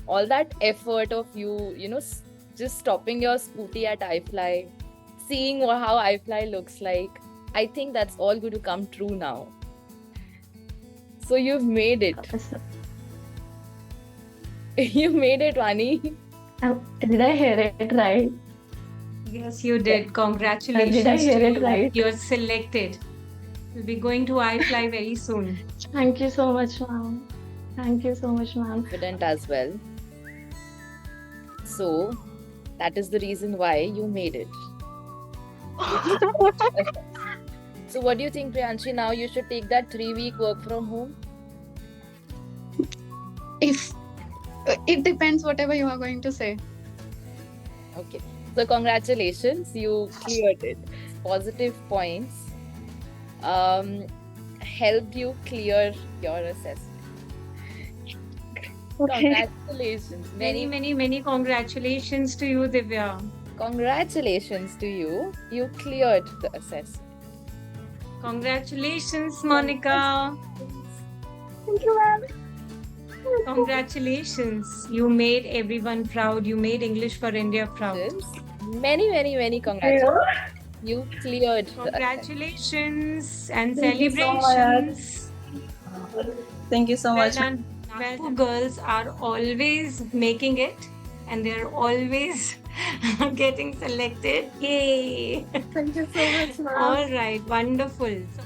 all that effort of you, just stopping your scooty at iFly, seeing how iFly looks like. I think that's all going to come true now. So you've made it. So, You made it, Vani. did I hear it right? Yes, you did. Did I Congratulations hear to it you. right? You're selected. You'll be going to iFly very soon. Thank you so much, ma'am. Thank you so much, ma'am. Confident as well. So that is the reason why you made it. So what do you think, Priyanshi? Now you should take that 3-week work from home? If it depends, whatever you are going to say. Okay. So congratulations, you cleared it. Positive points helped you clear your assessment. Okay. Congratulations. Many congratulations to you, Divya. Congratulations to you. You cleared the assessment. Congratulations, Monica. Thank you, ma'am. Congratulations. You made everyone proud. You made English for India proud. Many congratulations. You cleared the assessment. Congratulations and Thank you so much. celebrations. Thank you so Well much. done. Well, girls are always making it and they're always getting selected. Yay! Thank you so much, ma'am. All right, wonderful. So